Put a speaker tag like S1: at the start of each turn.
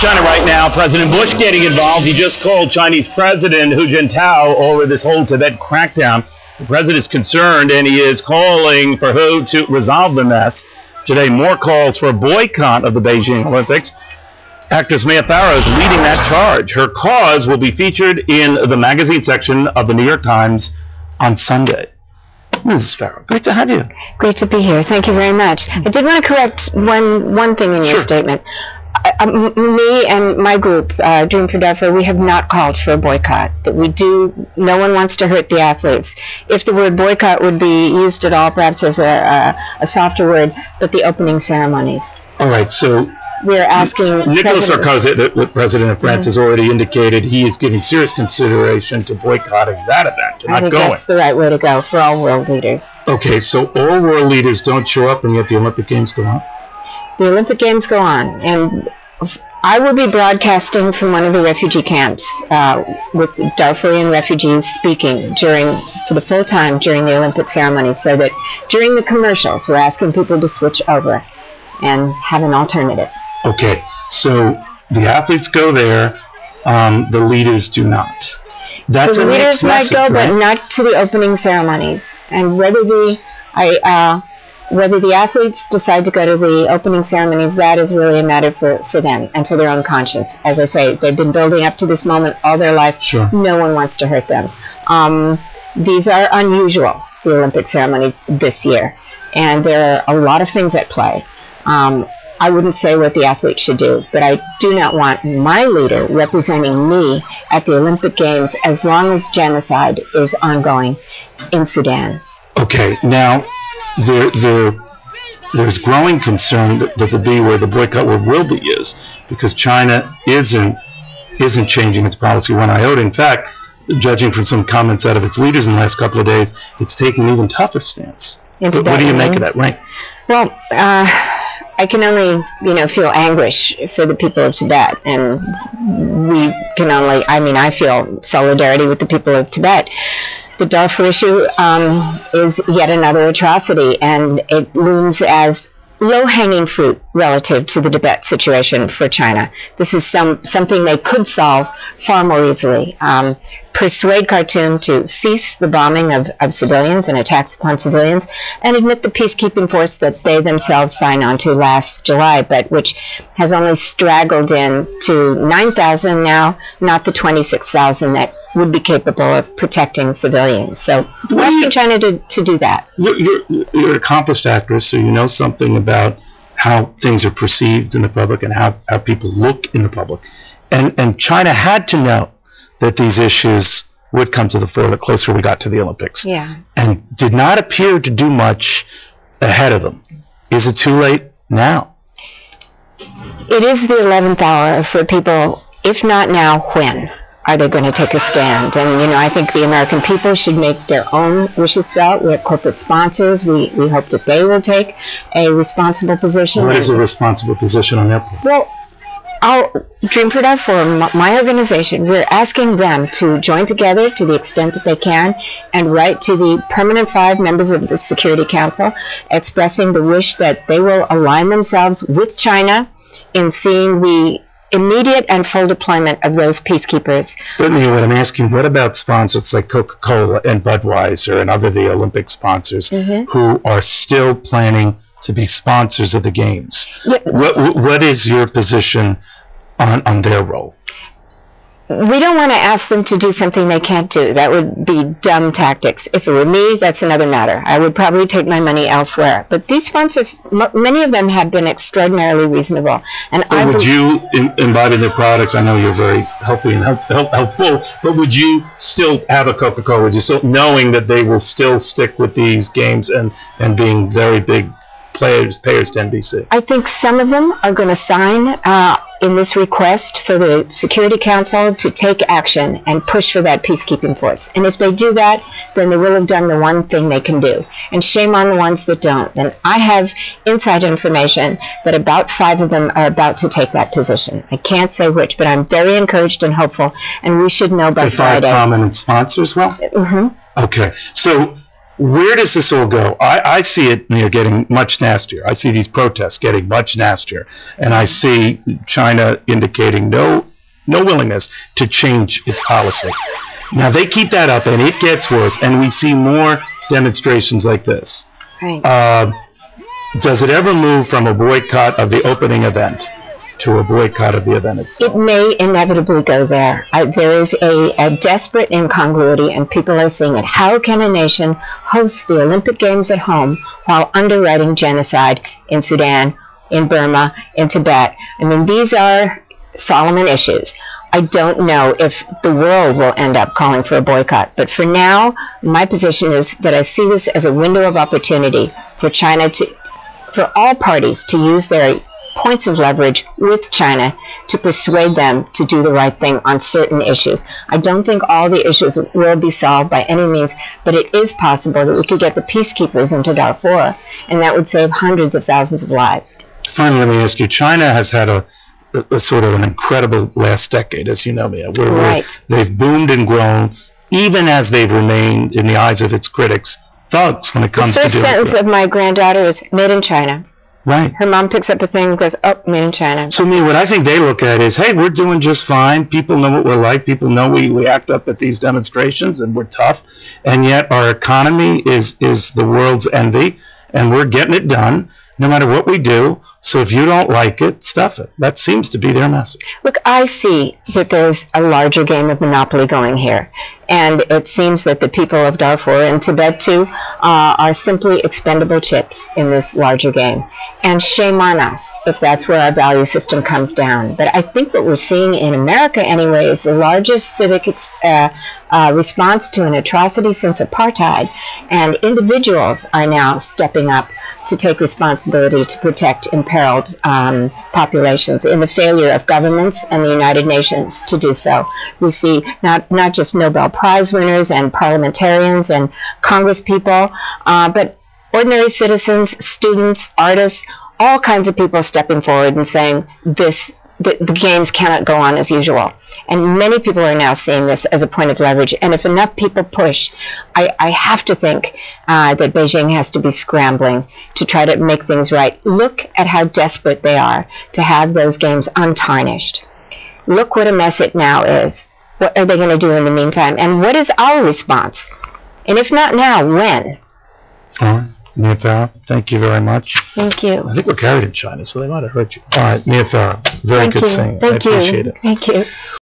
S1: China right now. President Bush getting involved. He just called Chinese President Hu Jintao over this whole Tibet crackdown. The president is concerned, and he is calling for Hu to resolve the mess. Today, more calls for a boycott of the Beijing Olympics. Actress Farrow is leading that charge. Her cause will be featured in the magazine section of the New York Times on Sunday. Mrs. Farrow, great to have you.
S2: Great to be here. Thank you very much. I did want to correct one thing in your statement. Me and my group, Dream for Darfur, we have not called for a boycott. No one wants to hurt the athletes. If the word boycott would be used at all, perhaps as a softer word, but the opening ceremonies.
S1: All right, so
S2: we're asking
S1: Nicolas Sarkozy, the president of France, has already indicated he is giving serious consideration to boycotting that event.
S2: I think that's the right way to go for all world leaders.
S1: Okay, so all world leaders don't show up, and yet the Olympic Games go on?
S2: The Olympic Games go on, and I will be broadcasting from one of the refugee camps with Darfurian refugees speaking for the full time during the Olympic ceremonies, so that during the commercials we're asking people to switch over and have an alternative. Okay,
S1: so the athletes go there, the leaders do not. That's
S2: the leaders might go,
S1: right?
S2: But not to the opening ceremonies. And whether the athletes decide to go to the opening ceremonies, that is really a matter for them and for their own conscience. As I say, they've been building up to this moment all their life.
S1: Sure.
S2: No one wants to hurt them. These are unusual, the Olympic ceremonies this year, and there are a lot of things at play. I wouldn't say what the athletes should do, but I do not want my leader representing me at the Olympic Games as long as genocide is ongoing in Sudan.
S1: Okay, now there's growing concern that the B where the boycott will be used, because China isn't changing its policy one iota. In fact, judging from some comments out of its leaders in the last couple of days, it's taking an even tougher stance. What do you make of that, right?
S2: Well, I can only, feel anguish for the people of Tibet, and I feel solidarity with the people of Tibet. The Darfur issue is yet another atrocity, and it looms as low-hanging fruit relative to the Tibet situation for China. This is something they could solve far more easily. Persuade Khartoum to cease the bombing of civilians and attacks upon civilians, and admit the peacekeeping force that they themselves signed on to last July, but which has only straggled in to 9,000 now, not the 26,000 that would be capable of protecting civilians. So we're asking China to do that.
S1: You're an accomplished actress, so you know something about how things are perceived in the public and how people look in the public. And China had to know that these issues would come to the fore the closer we got to the Olympics.
S2: Yeah.
S1: And did not appear to do much ahead of them. Is it too late now?
S2: It is the 11th hour for people. If not now, when are they going to take a stand? And, I think the American people should make their own wishes felt. We have corporate sponsors. We hope that they will take a responsible position.
S1: What is a responsible position on their part?
S2: Well, our Dream for Darfur, my organization, we're asking them to join together to the extent that they can and write to the permanent 5 members of the Security Council expressing the wish that they will align themselves with China in seeing the immediate and full deployment of those peacekeepers.
S1: But what I'm asking, what about sponsors like Coca-Cola and Budweiser and other the Olympic sponsors who are still planning to be sponsors of the Games? Yeah. What is your position on their role?
S2: We don't want to ask them to do something they can't do. That would be dumb tactics. If it were me, that's another matter. I would probably take my money elsewhere. But these sponsors, many of them have been extraordinarily reasonable. And
S1: would you embody their products? I know you're very healthy and helpful, but would you still have a Coca-Cola? Would you still, knowing that they will still stick with these games and being very big payers to NBC?
S2: I think some of them are going to sign in this request for the Security Council to take action and push for that peacekeeping force. And if they do that, then they will have done the one thing they can do. And shame on the ones that don't. And I have inside information that about 5 of them are about to take that position. I can't say which, but I'm very encouraged and hopeful, and we should know by Friday.
S1: The 5 prominent sponsors, well?
S2: Mm-hmm.
S1: Okay. So Where does this all go? I see it getting much nastier. I see these protests getting much nastier, and I see China indicating no willingness to change its policy. Now they keep that up, and it gets worse, and we see more demonstrations like this.
S2: Right.
S1: Does it ever move from a boycott of the opening event to a boycott of the event itself?
S2: It may inevitably go there. There is a desperate incongruity, and people are seeing it. How can a nation host the Olympic Games at home while underwriting genocide in Sudan, in Burma, in Tibet? I mean, these are Solomon issues. I don't know if the world will end up calling for a boycott, but for now, my position is that I see this as a window of opportunity for China for all parties to use their points of leverage with China to persuade them to do the right thing on certain issues. I don't think all the issues will be solved by any means, but it is possible that we could get the peacekeepers into Darfur, and that would save hundreds of thousands of lives.
S1: Finally, let me ask you, China has had a sort of an incredible last decade, as you know, Mia.
S2: Right.
S1: They've boomed and grown, even as they've remained, in the eyes of its critics, thugs when it comes to
S2: The first sentence of my granddaughter is made in China.
S1: Right.
S2: Her mom picks up a thing and goes, oh, made in China.
S1: So, Mia, what I think they look at is, hey, we're doing just fine. People know what we're like. People know we act up at these demonstrations, and we're tough. And yet our economy is the world's envy, and we're getting it done no matter what we do. So if you don't like it, stuff it. That seems to be their message.
S2: Look, I see that there's a larger game of monopoly going here. And it seems that the people of Darfur and Tibet, too, are simply expendable chips in this larger game. And shame on us if that's where our value system comes down. But I think what we're seeing in America, anyway, is the largest civic response to an atrocity since apartheid. And individuals are now stepping up to take responsibility to protect imperiled populations in the failure of governments and the United Nations to do so. We see not just Nobel Prize winners and parliamentarians and congresspeople, but ordinary citizens, students, artists, all kinds of people stepping forward and saying the games cannot go on as usual. And many people are now seeing this as a point of leverage. And if enough people push, I have to think that Beijing has to be scrambling to try to make things right. Look at how desperate they are to have those games untarnished. Look what a mess it now is. What are they going to do in the meantime? And what is our response? And if not now, when?
S1: All right. Mia Farrow, thank you very much.
S2: Thank you.
S1: I think we're carried in China, so they might have hurt you. All right, Mia Farrow, very good singing. I appreciate it.
S2: Thank you.